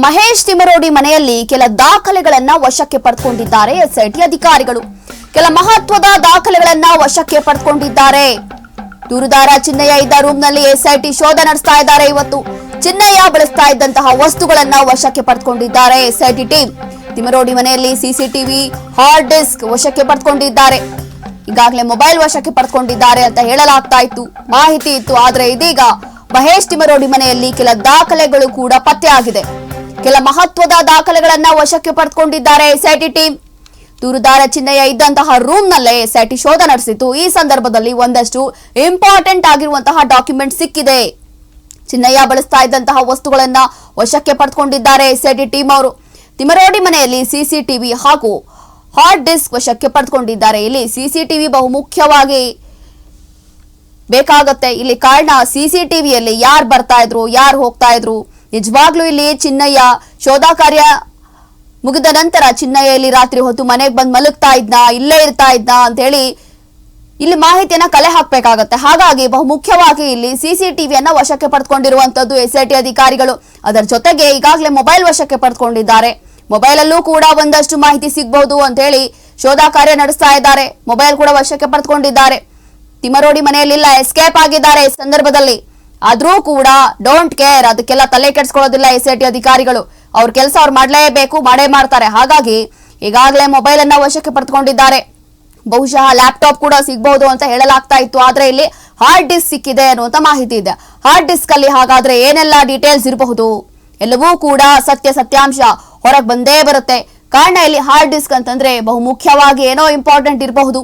ಮಹೇಶ್ ತಿಮರೋಡಿ ಮನೆಯಲ್ಲಿ ಕೆಲ ದಾಖಲೆಗಳನ್ನ ವಶಕ್ಕೆ ಪಡೆದುಕೊಂಡಿದ್ದಾರೆ ಎಸ್ಐಟಿ ಅಧಿಕಾರಿಗಳು. ಕೆಲ ಮಹತ್ವದ ದಾಖಲೆಗಳನ್ನ ವಶಕ್ಕೆ ಪಡೆದುಕೊಂಡಿದ್ದಾರೆ. ದೂರುದಾರ ಚಿನ್ನಯ್ಯ ಇದ್ದ ರೂಮ್ನಲ್ಲಿ ಎಸ್ಐಟಿ ಶೋಧ ನಡೆಸ್ತಾ ಇದ್ದಾರೆ. ಇವತ್ತು ಚಿನ್ನಯ್ಯ ಬಳಸ್ತಾ ಇದ್ದಂತಹ ವಸ್ತುಗಳನ್ನ ವಶಕ್ಕೆ ಪಡೆದುಕೊಂಡಿದ್ದಾರೆ ಎಸ್ಐಟಿ ಟೀಮ್. ತಿಮರೋಡಿ ಮನೆಯಲ್ಲಿ ಸಿಸಿಟಿವಿ, ಹಾರ್ಡ್ ಡಿಸ್ಕ್ ವಶಕ್ಕೆ ಪಡೆದುಕೊಂಡಿದ್ದಾರೆ. ಈಗಾಗಲೇ ಮೊಬೈಲ್ ವಶಕ್ಕೆ ಪಡೆದುಕೊಂಡಿದ್ದಾರೆ ಅಂತ ಹೇಳಲಾಗ್ತಾ ಇತ್ತು, ಮಾಹಿತಿ ಇತ್ತು. ಆದ್ರೆ ಇದೀಗ ಮಹೇಶ್ ತಿಮರೋಡಿ ಮನೆಯಲ್ಲಿ ಕೆಲ ದಾಖಲೆಗಳು ಕೂಡ ಪತ್ತೆಯಾಗಿದೆ. ಕೆಲ ಮಹತ್ವದ ದಾಖಲೆಗಳನ್ನ ವಶಕ್ಕೆ ಪಡೆದುಕೊಂಡಿದ್ದಾರೆ ಎಸ್ಐಟಿ ಟೀಮ್. ದೂರುದಾರ ಚಿನ್ನಯ್ಯ ಇದ್ದಂತಹ ರೂಮ್ ನಲ್ಲೇ ಎಸ್ಐಟಿ ಶೋಧ ನಡೆಸಿತ್ತು. ಈ ಸಂದರ್ಭದಲ್ಲಿ ಒಂದಷ್ಟು ಇಂಪಾರ್ಟೆಂಟ್ ಆಗಿರುವಂತಹ ಡಾಕ್ಯುಮೆಂಟ್ ಸಿಕ್ಕಿದೆ. ಚಿನ್ನಯ್ಯ ಬಳಸ್ತಾ ಇದ್ದಂತಹ ವಸ್ತುಗಳನ್ನ ವಶಕ್ಕೆ ಪಡೆದುಕೊಂಡಿದ್ದಾರೆ ಎಸ್ಐಟಿ ಟೀಮ್ ಅವರು. ತಿಮರೋಡಿ ಮನೆಯಲ್ಲಿ ಸಿಸಿಟಿವಿ ಹಾಗೂ ಹಾರ್ಡ್ ಡಿಸ್ಕ್ ವಶಕ್ಕೆ ಪಡೆದುಕೊಂಡಿದ್ದಾರೆ. ಇಲ್ಲಿ ಸಿಸಿಟಿವಿ ಬಹುಮುಖ್ಯವಾಗಿ ಬೇಕಾಗತ್ತೆ. ಇಲ್ಲಿ ಕಾರಣ ಸಿಸಿಟಿವಿಯಲ್ಲಿ ಯಾರು ಬರ್ತಾ ಇದ್ರು, ಯಾರು ಹೋಗ್ತಾ ಇದ್ರು. ನಿಜವಾಗ್ಲೂ ಇಲ್ಲಿ ಚಿನ್ನಯ್ಯ ಶೋಧ ಕಾರ್ಯ ಮುಗಿದ ನಂತರ ಚಿನ್ನಯ್ಯ ಇಲ್ಲಿ ರಾತ್ರಿ ಹೊತ್ತು ಮನೆಗೆ ಬಂದು ಮಲಗ್ತಾ ಇದ್ನಾ, ಇಲ್ಲೇ ಇರ್ತಾ ಇದ್ನಾ ಅಂತ ಹೇಳಿ ಇಲ್ಲಿ ಮಾಹಿತಿಯನ್ನ ಕಲೆ ಹಾಕ್ಬೇಕಾಗತ್ತೆ. ಹಾಗಾಗಿ ಬಹುಮುಖ್ಯವಾಗಿ ಇಲ್ಲಿ ಸಿಸಿಟಿವಿಯನ್ನ ವಶಕ್ಕೆ ಪಡೆದುಕೊಂಡಿರುವಂತದ್ದು ಎಸ್ಐಟಿ ಅಧಿಕಾರಿಗಳು. ಅದರ ಜೊತೆಗೆ ಈಗಾಗಲೇ ಮೊಬೈಲ್ ವಶಕ್ಕೆ ಪಡೆದುಕೊಂಡಿದ್ದಾರೆ. ಮೊಬೈಲ್ ಅಲ್ಲೂ ಕೂಡ ಒಂದಷ್ಟು ಮಾಹಿತಿ ಸಿಗಬಹುದು ಅಂತ ಹೇಳಿ ಶೋಧ ಕಾರ್ಯ ನಡೆಸ್ತಾ ಇದ್ದಾರೆ. ಮೊಬೈಲ್ ಕೂಡ ವಶಕ್ಕೆ ಪಡೆದುಕೊಂಡಿದ್ದಾರೆ. ತಿಮರೋಡಿ ಮನೆಯಲ್ಲಿಲ್ಲ, ಎಸ್ಕೇಪ್ ಆಗಿದ್ದಾರೆ ಈ ಸಂದರ್ಭದಲ್ಲಿ. ಆದ್ರೂ ಕೂಡ ಡೋಂಟ್ ಕೇರ್, ಅದಕ್ಕೆಲ್ಲ ತಲೆ ಕೆಡಿಸ್ಕೊಳ್ಳೋದಿಲ್ಲ ಎಸ್ಐಟಿ ಅಧಿಕಾರಿಗಳು. ಅವ್ರ ಕೆಲಸ ಅವ್ರು ಮಾಡಲೇಬೇಕು, ಮಾಡೇ ಮಾಡ್ತಾರೆ. ಹಾಗಾಗಿ ಈಗಾಗಲೇ ಮೊಬೈಲ್ ಅನ್ನ ವಶಕ್ಕೆ ಪಡೆದುಕೊಂಡಿದ್ದಾರೆ. ಬಹುಶಃ ಲ್ಯಾಪ್ಟಾಪ್ ಕೂಡ ಸಿಗಬಹುದು ಅಂತ ಹೇಳಲಾಗ್ತಾ ಇತ್ತು. ಆದ್ರೆ ಇಲ್ಲಿ ಹಾರ್ಡ್ ಡಿಸ್ಕ್ ಸಿಕ್ಕಿದೆ ಅನ್ನುವಂತ ಮಾಹಿತಿ ಇದೆ. ಹಾರ್ಡ್ ಡಿಸ್ಕ್ ಅಲ್ಲಿ ಹಾಗಾದ್ರೆ ಏನೆಲ್ಲ ಡೀಟೇಲ್ಸ್ ಇರಬಹುದು, ಎಲ್ಲವೂ ಕೂಡ ಸತ್ಯಾಂಶ ಹೊರಗೆ ಬಂದೇ ಬರುತ್ತೆ. ಕಾರಣ ಇಲ್ಲಿ ಹಾರ್ಡ್ ಡಿಸ್ಕ್ ಅಂತಂದ್ರೆ ಬಹುಮುಖ್ಯವಾಗಿ ಏನೋ ಇಂಪಾರ್ಟೆಂಟ್ ಇರಬಹುದು.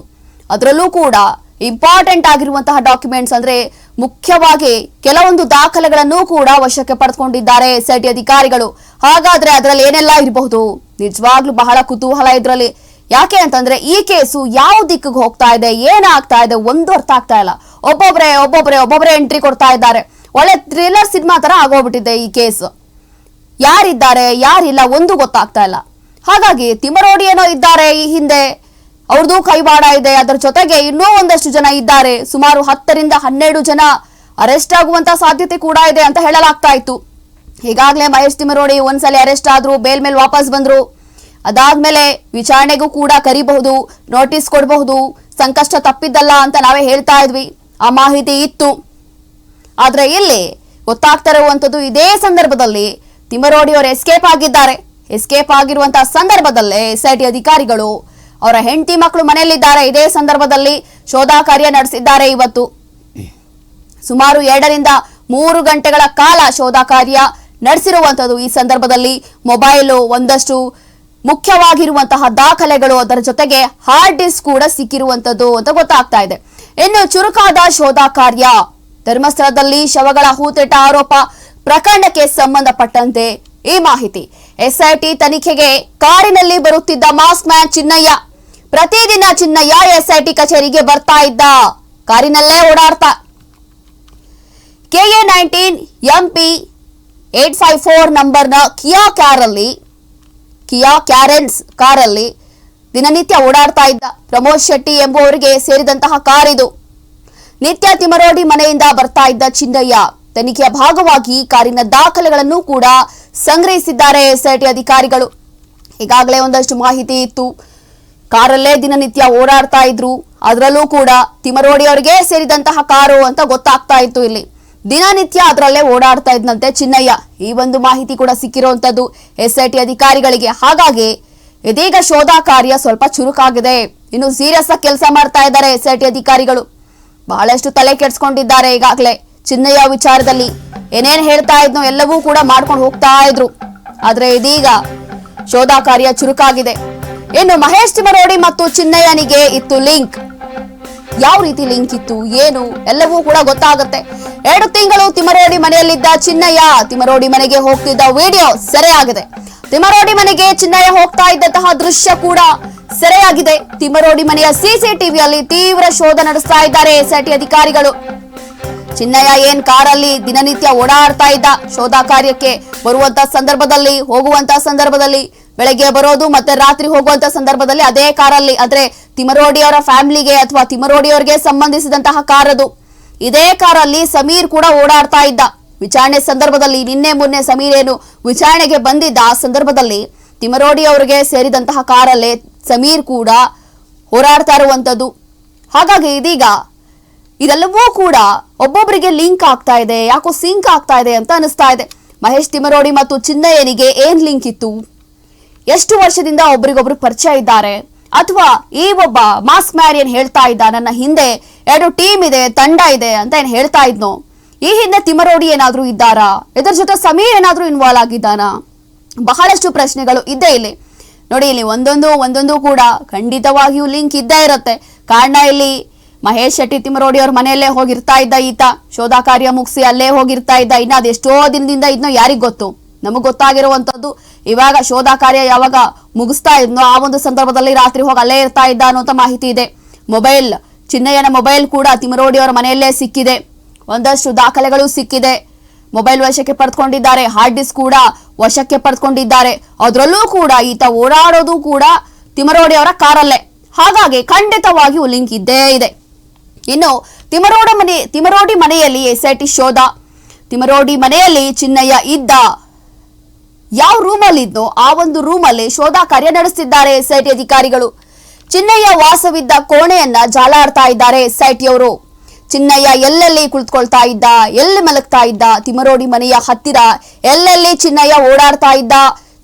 ಅದರಲ್ಲೂ ಕೂಡ ಇಂಪಾರ್ಟೆಂಟ್ ಆಗಿರುವಂತಹ ಡಾಕ್ಯುಮೆಂಟ್ಸ್ ಅಂದ್ರೆ ಮುಖ್ಯವಾಗಿ ಕೆಲವೊಂದು ದಾಖಲೆಗಳನ್ನು ಕೂಡ ವಶಕ್ಕೆ ಪಡೆದುಕೊಂಡಿದ್ದಾರೆ ಎಸ್ಐಟಿ ಅಧಿಕಾರಿಗಳು. ಹಾಗಾದ್ರೆ ಅದರಲ್ಲಿ ಏನೆಲ್ಲ ಇರಬಹುದು? ನಿಜವಾಗ್ಲೂ ಬಹಳ ಕುತೂಹಲ ಇದ್ರಲ್ಲಿ. ಯಾಕೆ ಅಂತಂದ್ರೆ ಈ ಕೇಸು ಯಾವ ದಿಕ್ಕಿಗೆ ಹೋಗ್ತಾ ಇದೆ, ಏನಾಗ್ತಾ ಇದೆ ಒಂದು ಅರ್ಥ ಆಗ್ತಾ ಇಲ್ಲ. ಒಬ್ಬೊಬ್ಬರೇ ಎಂಟ್ರಿ ಕೊಡ್ತಾ ಇದ್ದಾರೆ. ಒಳ್ಳೆ ಥ್ರಿಲ್ಲರ್ ಸಿನಿಮಾ ತರ ಆಗೋಗ್ಬಿಟ್ಟಿದೆ ಈ ಕೇಸ್. ಯಾರಿದ್ದಾರೆ ಯಾರಿಲ್ಲ ಒಂದು ಗೊತ್ತಾಗ್ತಾ ಇಲ್ಲ. ಹಾಗಾಗಿ ತಿಮರೋಡಿ ಏನೋ ಇದ್ದಾರೆ ಈ ಹಿಂದೆ, ಅವ್ರದ್ದು ಕೈವಾಡ ಇದೆ. ಅದರ ಜೊತೆಗೆ ಇನ್ನೂ ಒಂದಷ್ಟು ಜನ ಇದ್ದಾರೆ. ಸುಮಾರು 10 ರಿಂದ 12 ಜನ ಅರೆಸ್ಟ್ ಆಗುವಂತ ಸಾಧ್ಯತೆ ಕೂಡ ಇದೆ ಅಂತ ಹೇಳಲಾಗ್ತಾ ಇತ್ತು. ಈಗಾಗಲೇ ಮಹೇಶ್ ತಿಮರೋಡಿ ಒಂದ್ಸಲಿ ಅರೆಸ್ಟ್ ಆದ್ರು, ಬೇಲ್ ಮೇಲೆ ವಾಪಸ್ ಬಂದ್ರು. ಅದಾದ್ಮೇಲೆ ವಿಚಾರಣೆಗೂ ಕೂಡ ಕರಿಬಹುದು, ನೋಟಿಸ್ ಕೊಡಬಹುದು. ಸಂಕಷ್ಟ ತಪ್ಪಿದ್ದಲ್ಲ ಅಂತ ನಾವೇ ಹೇಳ್ತಾ ಇದ್ವಿ, ಆ ಮಾಹಿತಿ ಇತ್ತು. ಆದ್ರೆ ಇಲ್ಲಿ ಗೊತ್ತಾಗ್ತಾ ಇರುವಂತದ್ದು ಇದೇ ಸಂದರ್ಭದಲ್ಲಿ ತಿಮರೋಡಿ ಅವರು ಎಸ್ಕೇಪ್ ಆಗಿದ್ದಾರೆ. ಎಸ್ಕೇಪ್ ಆಗಿರುವಂತಹ ಸಂದರ್ಭದಲ್ಲೇ ಎಸ್ಐಟಿ ಅಧಿಕಾರಿಗಳು ಅವರ ಹೆಂಡತಿ ಮಕ್ಕಳು ಮನೆಯಲ್ಲಿದ್ದಾರೆ. ಇದೇ ಸಂದರ್ಭದಲ್ಲಿ ಶೋಧ ಕಾರ್ಯ ನಡೆಸಿದ್ದಾರೆ. ಇವತ್ತು ಸುಮಾರು 2 ರಿಂದ 3 ಗಂಟೆಗಳ ಕಾಲ ಶೋಧ ಕಾರ್ಯ ನಡೆಸಿರುವಂತದ್ದು. ಈ ಸಂದರ್ಭದಲ್ಲಿ ಮೊಬೈಲು, ಒಂದಷ್ಟು ಮುಖ್ಯವಾಗಿರುವಂತಹ ದಾಖಲೆಗಳು, ಅದರ ಜೊತೆಗೆ ಹಾರ್ಡ್ ಡಿಸ್ಕ್ ಕೂಡ ಸಿಕ್ಕಿರುವಂತದ್ದು ಅಂತ ಗೊತ್ತಾಗ್ತಾ ಇದೆ. ಇನ್ನು ಚುರುಕಾದ ಶೋಧ ಕಾರ್ಯ. ಧರ್ಮಸ್ಥಳದಲ್ಲಿ ಶವಗಳ ಹೂತೆಟ ಆರೋಪ ಪ್ರಕರಣಕ್ಕೆ ಸಂಬಂಧಪಟ್ಟಂತೆ ಈ ಮಾಹಿತಿ. ಎಸ್ಐಟಿ ತನಿಖೆಗೆ ಕಾರಿನಲ್ಲಿ ಬರುತ್ತಿದ್ದ ಮಾಸ್ಕ್ ಮ್ಯಾನ್ ಚಿನ್ನಯ್ಯ. ಪ್ರತಿದಿನ ಚಿನ್ನಯ್ಯ ಎಸ್ಐಟಿ ಕಚೇರಿಗೆ ಬರ್ತಾ ಇದ್ದ, ಕಾರಿನಲ್ಲೇ ಓಡಾಡ್ತಾ. KA-19 MP 854 ನಂಬರ್ನ ಕಿಯಾ ಕ್ಯಾರೆನ್ಸ್ ಕಾರಲ್ಲಿ ದಿನನಿತ್ಯ ಓಡಾಡ್ತಾ ಇದ್ದ. ಪ್ರಮೋದ್ ಶೆಟ್ಟಿ ಎಂಬುವರಿಗೆ ಸೇರಿದಂತಹ ಕಾರ್ ಇದು. ನಿತ್ಯ ತಿಮರೋಡಿ ಮನೆಯಿಂದ ಬರ್ತಾ ಇದ್ದ ಚಿನ್ನಯ್ಯ. ತನಿಖೆಯ ಭಾಗವಾಗಿ ಕಾರಿನ ದಾಖಲೆಗಳನ್ನು ಕೂಡ ಸಂಗ್ರಹಿಸಿದ್ದಾರೆ ಎಸ್ಐಟಿ ಅಧಿಕಾರಿಗಳು. ಈಗಾಗಲೇ ಒಂದಷ್ಟು ಮಾಹಿತಿ ಇತ್ತು, ಕಾರಲ್ಲೇ ದಿನನಿತ್ಯ ಓಡಾಡ್ತಾ ಇದ್ರು. ಅದರಲ್ಲೂ ಕೂಡ ತಿಮರೋಡಿ ಅವರಿಗೆ ಸೇರಿದಂತಹ ಕಾರು ಅಂತ ಗೊತ್ತಾಗ್ತಾ ಇತ್ತು. ಇಲ್ಲಿ ದಿನನಿತ್ಯ ಅದರಲ್ಲೇ ಓಡಾಡ್ತಾ ಇದ್ದಂತೆ ಚಿನ್ನಯ್ಯ. ಈ ಒಂದು ಮಾಹಿತಿ ಕೂಡ ಸಿಕ್ಕಿರುವಂತದ್ದು ಎಸ್ಐಟಿ ಅಧಿಕಾರಿಗಳಿಗೆ. ಹಾಗಾಗಿ ಇದೀಗ ಶೋಧ ಕಾರ್ಯ ಸ್ವಲ್ಪ ಚುರುಕಾಗಿದೆ. ಇನ್ನು ಸೀರಿಯಸ್ ಆಗಿ ಕೆಲಸ ಮಾಡ್ತಾ ಇದ್ದಾರೆ ಎಸ್ಐಟಿ ಅಧಿಕಾರಿಗಳು. ಬಹಳಷ್ಟು ತಲೆ ಕೆಡಿಸ್ಕೊಂಡಿದ್ದಾರೆ. ಈಗಾಗಲೇ ಚಿನ್ನಯ್ಯ ವಿಚಾರದಲ್ಲಿ ಏನೇನ್ ಹೇಳ್ತಾ ಇದ್ನೋ ಎಲ್ಲವೂ ಕೂಡ ಮಾಡ್ಕೊಂಡು ಹೋಗ್ತಾ ಇದ್ರು. ಆದ್ರೆ ಇದೀಗ ಶೋಧ ಕಾರ್ಯ ಚುರುಕಾಗಿದೆ. ಇನ್ನು ಮಹೇಶ್ ತಿಮರೋಡಿ ಮತ್ತು ಚಿನ್ನಯ್ಯನಿಗೆ ಇತ್ತು ಲಿಂಕ್. ಯಾವ ರೀತಿ ಲಿಂಕ್ ಇತ್ತು, ಏನು ಎಲ್ಲವೂ ಕೂಡ ಗೊತ್ತಾಗುತ್ತೆ. 2 ತಿಂಗಳು ತಿಮರೋಡಿ ಮನೆಯಲ್ಲಿದ್ದ ಚಿನ್ನಯ್ಯ ತಿಮರೋಡಿ ಮನೆಗೆ ಹೋಗ್ತಿದ್ದ ವಿಡಿಯೋ ಸೆರೆಯಾಗಿದೆ. ತಿಮರೋಡಿ ಮನೆಗೆ ಚಿನ್ನಯ್ಯ ಹೋಗ್ತಾ ಇದ್ದಂತಹ ದೃಶ್ಯ ಕೂಡ ಸೆರೆಯಾಗಿದೆ. ತಿಮರೋಡಿ ಮನೆಯ ಸಿಸಿಟಿವಿಯಲ್ಲಿ ತೀವ್ರ ಶೋಧ ನಡೆಸ್ತಾ ಇದ್ದಾರೆ ಎಸ್ಐಟಿ ಅಧಿಕಾರಿಗಳು. ಚಿನ್ನಯ್ಯ ಏನ್ ಕಾರಲ್ಲಿ ದಿನನಿತ್ಯ ಓಡಾಡ್ತಾ ಇದ್ದ, ಶೋಧ ಕಾರ್ಯಕ್ಕೆ ಬರುವಂತ ಸಂದರ್ಭದಲ್ಲಿ, ಹೋಗುವಂತ ಸಂದರ್ಭದಲ್ಲಿ, ಬೆಳಗ್ಗೆ ಬರೋದು ಮತ್ತೆ ರಾತ್ರಿ ಹೋಗುವಂತ ಸಂದರ್ಭದಲ್ಲಿ ಅದೇ ಕಾರಲ್ಲಿ, ಅಂದ್ರೆ ತಿಮರೋಡಿ ಅವರ ಫ್ಯಾಮಿಲಿಗೆ ಅಥವಾ ತಿಮರೋಡಿ ಅವರಿಗೆ ಸಂಬಂಧಿಸಿದಂತಹ ಕಾರ್ ಅದು. ಇದೇ ಕಾರಲ್ಲಿ ಸಮೀರ್ ಕೂಡ ಓಡಾಡ್ತಾ ಇದ್ದ. ವಿಚಾರಣೆ ಸಂದರ್ಭದಲ್ಲಿ ನಿನ್ನೆ ಮೊನ್ನೆ ಸಮೀರ್ ಏನು ವಿಚಾರಣೆಗೆ ಬಂದಿದ್ದ ಆ ಸಂದರ್ಭದಲ್ಲಿ ತಿಮರೋಡಿ ಅವರಿಗೆ ಸೇರಿದಂತಹ ಕಾರಲ್ಲೇ ಸಮೀರ್ ಕೂಡ ಹೋರಾಡ್ತಾ ಇರುವಂತದ್ದು. ಹಾಗಾಗಿ ಇದೀಗ ಇದೆಲ್ಲವೂ ಕೂಡ ಒಬ್ಬೊಬ್ಬರಿಗೆ ಲಿಂಕ್ ಆಗ್ತಾ ಇದೆ, ಯಾಕೋ ಸಿಂಕ್ ಆಗ್ತಾ ಇದೆ ಅಂತ ಅನಿಸ್ತಾ ಇದೆ. ಮಹೇಶ್ ತಿಮರೋಡಿ ಮತ್ತು ಚಿನ್ನಯ್ಯನಿಗೆ ಏನ್ ಲಿಂಕ್ ಇತ್ತು? ಎಷ್ಟು ವರ್ಷದಿಂದ ಒಬ್ರಿಗೊಬ್ರು ಪರಿಚಯ ಇದ್ದಾರೆ? ಅಥವಾ ಈ ಒಬ್ಬ ಮಾಸ್ಕ್ ಮ್ಯಾನ್ ಏನ್ ಹೇಳ್ತಾ ಇದ್ದ ನನ್ನ ಹಿಂದೆ 2 ಟೀಮ್ ಇದೆ, ತಂಡ ಇದೆ ಅಂತ ಏನ್ ಹೇಳ್ತಾ ಇದ್ನೋ? ಈ ಹಿಂದೆ ತಿಮರೋಡಿ ಏನಾದ್ರೂ ಇದ್ದಾರಾ? ಇದರ ಜೊತೆ ಸಮೀರ್ ಏನಾದ್ರೂ ಇನ್ವಾಲ್ವ್ ಆಗಿದ್ದಾನಾ? ಬಹಳಷ್ಟು ಪ್ರಶ್ನೆಗಳು ಇದ್ದೇ ಇಲ್ಲಿ. ನೋಡಿ, ಇಲ್ಲಿ ಒಂದೊಂದು ಕೂಡ ಖಂಡಿತವಾಗಿಯೂ ಲಿಂಕ್ ಇದ್ದೇ ಇರುತ್ತೆ. ಕಾರಣ ಇಲ್ಲಿ ಮಹೇಶ್ ಶೆಟ್ಟಿ ತಿಮರೋಡಿ ಅವ್ರ ಮನೆಯಲ್ಲೇ ಹೋಗಿರ್ತಾ ಇದ್ದ ಈತ, ಶೋಧ ಕಾರ್ಯ ಮುಗಿಸಿ ಅಲ್ಲೇ ಹೋಗಿರ್ತಾ ಇದ್ದ. ಇನ್ನ ಅದೆಷ್ಟೋ ದಿನದಿಂದ ಇದನ್ನೋ ಯಾರಿಗ್ ಗೊತ್ತು? ನಮಗ್ ಗೊತ್ತಾಗಿರುವಂತದ್ದು ಇವಾಗ ಶೋಧ ಕಾರ್ಯ ಯಾವಾಗ ಮುಗಿಸ್ತಾ ಇದ್ನೋ ಆ ಒಂದು ಸಂದರ್ಭದಲ್ಲಿ ರಾತ್ರಿ ಹೋಗಿ ಅಲ್ಲೇ ಇರ್ತಾ ಇದ್ದ ಅನ್ನೋಂತ ಮಾಹಿತಿ ಇದೆ. ಮೊಬೈಲ್, ಚಿನ್ನಯ್ಯನ ಮೊಬೈಲ್ ಕೂಡ ತಿಮರೋಡಿ ಅವರ ಮನೆಯಲ್ಲೇ ಸಿಕ್ಕಿದೆ. ಒಂದಷ್ಟು ದಾಖಲೆಗಳು ಸಿಕ್ಕಿದೆ. ಮೊಬೈಲ್ ವಶಕ್ಕೆ ಪಡೆದುಕೊಂಡಿದ್ದಾರೆ, ಹಾರ್ಡ್ ಡಿಸ್ಕ್ ಕೂಡ ವಶಕ್ಕೆ ಪಡೆದುಕೊಂಡಿದ್ದಾರೆ. ಅದರಲ್ಲೂ ಕೂಡ ಈತ ಓಡಾಡೋದು ಕೂಡ ತಿಮರೋಡಿ ಅವರ ಕಾರಲ್ಲೇ. ಹಾಗಾಗಿ ಖಂಡಿತವಾಗಿಯೂ ಲಿಂಕ್ ಇದ್ದೇ ಇದೆ. ಇನ್ನು ತಿಮರೋಡಿ ಮನೆಯಲ್ಲಿ ಎಸ್ಐಟಿ ಶೋಧ. ತಿಮರೋಡಿ ಮನೆಯಲ್ಲಿ ಚಿನ್ನಯ್ಯ ಇದ್ದ, ಯಾವ ರೂಮಲ್ಲಿ ಇದ್ನೋ ಆ ಒಂದು ರೂಮಲ್ಲಿ ಶೋಧ ಕಾರ್ಯ ನಡೆಸುತ್ತಿದ್ದಾರೆ ಎಸ್ಐಟಿ ಅಧಿಕಾರಿಗಳು. ಚಿನ್ನಯ್ಯ ವಾಸವಿದ್ದ ಕೋಣೆಯನ್ನ ಜಾಲಾಡ್ತಾ ಇದ್ದಾರೆ ಎಸ್ಐಟಿಯವರು. ಚಿನ್ನಯ್ಯ ಎಲ್ಲೆಲ್ಲಿ ಕುಳಿತುಕೊಳ್ತಾ ಇದ್ದ, ಎಲ್ಲಿ ಮಲಗ್ತಾ ಇದ್ದ, ತಿಮರೋಡಿ ಮನೆಯ ಹತ್ತಿರ ಎಲ್ಲೆಲ್ಲಿ ಚಿನ್ನಯ್ಯ ಓಡಾಡ್ತಾ ಇದ್ದ,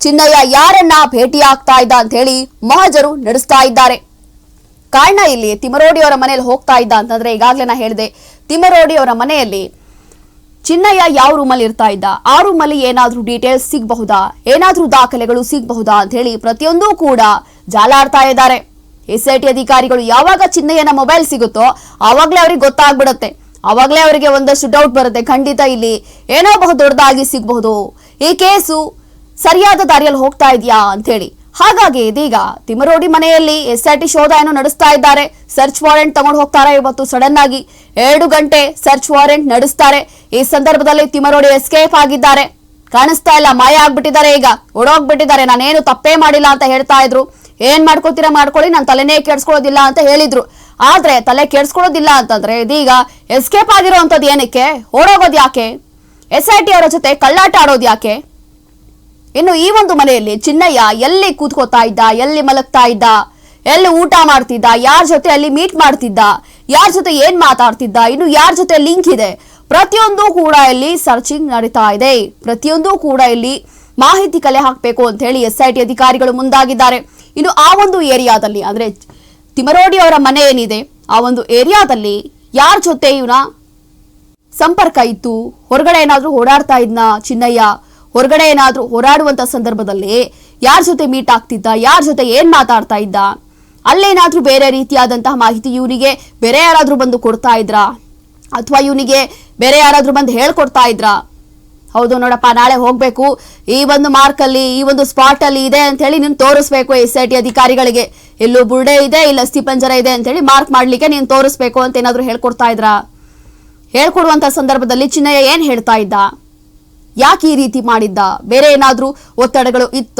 ಚಿನ್ನಯ್ಯ ಯಾರನ್ನ ಭೇಟಿ ಆಗ್ತಾ ಇದ್ದ ಅಂತ ಹೇಳಿ ಮಹಜರು ನಡೆಸ್ತಾ ಇದ್ದಾರೆ. ಕಾರಣ ಇಲ್ಲಿ ತಿಮರೋಡಿ ಅವರ ಮನೆಯಲ್ಲಿ ಹೋಗ್ತಾ ಇದ್ದ ಅಂತಂದ್ರೆ ಈಗಾಗಲೇ ನಾ ಹೇಳಿದೆ, ತಿಮರೋಡಿ ಅವರ ಮನೆಯಲ್ಲಿ ಚಿನ್ನಯ್ಯ ಯಾವ ರೂಮಲ್ಲಿ ಇರ್ತಾ ಇದ್ದ, ಆ ರೂಮಲ್ಲಿ ಏನಾದ್ರೂ ಡೀಟೇಲ್ಸ್ ಸಿಗಬಹುದಾ, ಏನಾದ್ರೂ ದಾಖಲೆಗಳು ಸಿಗಬಹುದಾ ಅಂತ ಹೇಳಿ ಪ್ರತಿಯೊಂದು ಕೂಡ ಜಾಲಾಡ್ತಾ ಇದ್ದಾರೆ ಎಸ್ಐಟಿ ಅಧಿಕಾರಿಗಳು. ಯಾವಾಗ ಚಿನ್ನಯ್ಯನ ಮೊಬೈಲ್ ಸಿಗುತ್ತೋ ಆವಾಗ್ಲೇ ಅವ್ರಿಗೆ ಗೊತ್ತಾಗ್ಬಿಡುತ್ತೆ. ಆವಾಗ್ಲೇ ಅವರಿಗೆ ಒಂದಷ್ಟು ಡೌಟ್ ಬರುತ್ತೆ, ಖಂಡಿತ ಇಲ್ಲಿ ಏನೋ ಬಹು ದೊಡ್ಡದಾಗಿ ಸಿಗಬಹುದು, ಈ ಕೇಸು ಸರಿಯಾದ ದಾರಿಯಲ್ಲಿ ಹೋಗ್ತಾ ಇದೆಯಾ ಅಂತ ಹೇಳಿ. ಹಾಗಾಗಿ ಇದೀಗ ತಿಮರೋಡಿ ಮನೆಯಲ್ಲಿ ಎಸ್ಐಟಿ ಶೋಧ ಏನೋ ನಡೆಸ್ತಾ ಇದ್ದಾರೆ. ಸರ್ಚ್ ವಾರೆಂಟ್ ತಗೊಂಡು ಹೋಗ್ತಾರೆ. ಇವತ್ತು ಸಡನ್ ಆಗಿ 2 ಗಂಟೆ ಸರ್ಚ್ ವಾರೆಂಟ್ ನಡೆಸ್ತಾರೆ. ಈ ಸಂದರ್ಭದಲ್ಲಿ ತಿಮರೋಡಿ ಎಸ್ಕೇಪ್ ಆಗಿದ್ದಾರೆ, ಕಾಣಿಸ್ತಾ ಇಲ್ಲ, ಮಾಯ ಆಗ್ಬಿಟ್ಟಿದ್ದಾರೆ, ಈಗ ಓಡೋಗ್ಬಿಟ್ಟಿದ್ದಾರೆ. ನಾನೇನು ತಪ್ಪೇ ಮಾಡಿಲ್ಲ ಅಂತ ಹೇಳ್ತಾ ಇದ್ರು. ಏನ್ ಮಾಡ್ಕೋತೀರಾ ಮಾಡ್ಕೊಳ್ಳಿ, ನಾನು ತಲೆನೇ ಕೆಡ್ಸ್ಕೊಳ್ಳೋದಿಲ್ಲ ಅಂತ ಹೇಳಿದ್ರು. ಆದ್ರೆ ತಲೆ ಕೆಡ್ಸ್ಕೊಳ್ಳೋದಿಲ್ಲ ಅಂತಂದ್ರೆ ಇದೀಗ ಎಸ್ಕೇಪ್ ಆಗಿರೋಂಥದ್ದು ಏನಕ್ಕೆ? ಓಡೋಗೋದು ಯಾಕೆ? ಎಸ್ಐಟಿ ಅವರ ಜೊತೆ ಕಳ್ಳಾಟ ಆಡೋದು ಯಾಕೆ? ಇನ್ನು ಈ ಒಂದು ಮನೆಯಲ್ಲಿ ಚಿನ್ನಯ್ಯ ಎಲ್ಲಿ ಕೂತ್ಕೋತಾ ಇದ್ದ, ಎಲ್ಲಿ ಮಲಗ್ತಾ ಇದ್ದ, ಎಲ್ಲಿ ಊಟ ಮಾಡ್ತಿದ್ದ, ಯಾರ ಜೊತೆ ಅಲ್ಲಿ ಮೀಟ್ ಮಾಡ್ತಿದ್ದ, ಯಾರ ಜೊತೆ ಏನ್ ಮಾತಾಡ್ತಿದ್ದ, ಇನ್ನು ಯಾರ ಜೊತೆ ಲಿಂಕ್ ಇದೆ, ಪ್ರತಿಯೊಂದು ಕೂಡ ಇಲ್ಲಿ ಸರ್ಚಿಂಗ್ ನಡೀತಾ ಇದೆ. ಪ್ರತಿಯೊಂದು ಕೂಡ ಇಲ್ಲಿ ಮಾಹಿತಿ ಕಲೆ ಹಾಕಬೇಕು ಅಂತ ಹೇಳಿ ಎಸ್ಐಟಿ ಅಧಿಕಾರಿಗಳು ಮುಂದಾಗಿದ್ದಾರೆ. ಇನ್ನು ಆ ಒಂದು ಏರಿಯಾದಲ್ಲಿ ಅಂದ್ರೆ ತಿಮರೋಡಿ ಅವರ ಮನೆ ಏನಿದೆ ಆ ಒಂದು ಏರಿಯಾದಲ್ಲಿ ಯಾರ ಜೊತೆ ಇವನ ಸಂಪರ್ಕ ಇತ್ತು, ಹೊರಗಡೆ ಏನಾದ್ರೂ ಓಡಾಡ್ತಾ ಇದ್ನ ಚಿನ್ನಯ್ಯ, ಹೊರಗಡೆ ಏನಾದ್ರೂ ಹೋರಾಡುವಂತ ಸಂದರ್ಭದಲ್ಲಿ ಯಾರ ಜೊತೆ ಮೀಟ್ ಆಗ್ತಿದ್ದ, ಯಾರ ಜೊತೆ ಏನ್ ಮಾತಾಡ್ತಾ ಇದ್ದ, ಅಲ್ಲೇನಾದ್ರೂ ಬೇರೆ ರೀತಿಯಾದಂತಹ ಮಾಹಿತಿ ಇವನಿಗೆ ಬೇರೆ ಯಾರಾದ್ರೂ ಬಂದು ಕೊಡ್ತಾ ಇದ್ರಾ, ಅಥವಾ ಇವನಿಗೆ ಬೇರೆ ಯಾರಾದ್ರೂ ಬಂದು ಹೇಳ್ಕೊಡ್ತಾ ಇದ್ರಾ? ಹೌದು ನೋಡಪ್ಪ, ನಾಳೆ ಹೋಗ್ಬೇಕು, ಈ ಒಂದು ಮಾರ್ಕ್ ಅಲ್ಲಿ, ಈ ಒಂದು ಸ್ಪಾಟ್ ಅಲ್ಲಿ ಇದೆ ಅಂತ ಹೇಳಿ ನೀನು ತೋರಿಸ್ಬೇಕು ಎಸ್ಐಟಿ ಅಧಿಕಾರಿಗಳಿಗೆ. ಎಲ್ಲೂ ಬುರ್ಡೆ ಇದೆ, ಇಲ್ಲ ಅಸ್ಥಿಪಂಜರ ಇದೆ ಅಂತ ಹೇಳಿ ಮಾರ್ಕ್ ಮಾಡ್ಲಿಕ್ಕೆ ನೀನು ತೋರಿಸ್ಬೇಕು ಅಂತ ಏನಾದ್ರೂ ಹೇಳ್ಕೊಡ್ತಾ ಇದ್ರಾ? ಹೇಳ್ಕೊಡುವಂತ ಸಂದರ್ಭದಲ್ಲಿ ಚಿನ್ನಯ್ಯ ಏನ್ ಹೇಳ್ತಾ ಇದ್ದ, ಯಾಕೆ ಈ ರೀತಿ ಮಾಡಿದ್ದ, ಬೇರೆ ಏನಾದ್ರೂ ಒತ್ತಡಗಳು ಇತ್ತ,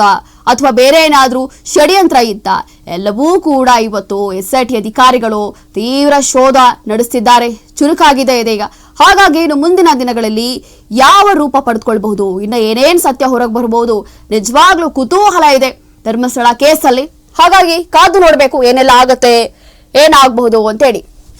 ಅಥವಾ ಬೇರೆ ಏನಾದ್ರೂ ಷಡ್ಯಂತ್ರ ಇತ್ತ? ಎಲ್ಲವೂ ಕೂಡ ಇವತ್ತು ಎಸ್ಐಟಿ ಅಧಿಕಾರಿಗಳು ತೀವ್ರ ಶೋಧ ನಡೆಸುತ್ತಿದ್ದಾರೆ. ಚುರುಕಾಗಿದೆ ಇದೀಗ. ಹಾಗಾಗಿ ಇನ್ನು ಮುಂದಿನ ದಿನಗಳಲ್ಲಿ ಯಾವ ರೂಪ ಪಡೆದುಕೊಳ್ಬಹುದು, ಇನ್ನು ಏನೇನ್ ಸತ್ಯ ಹೊರಗೆ ಬರಬಹುದು, ನಿಜವಾಗ್ಲೂ ಕುತೂಹಲ ಇದೆ ಧರ್ಮಸ್ಥಳ ಕೇಸಲ್ಲಿ. ಹಾಗಾಗಿ ಕಾದು ನೋಡ್ಬೇಕು ಏನೆಲ್ಲ ಆಗತ್ತೆ, ಏನಾಗಬಹುದು ಅಂತೇಳಿ.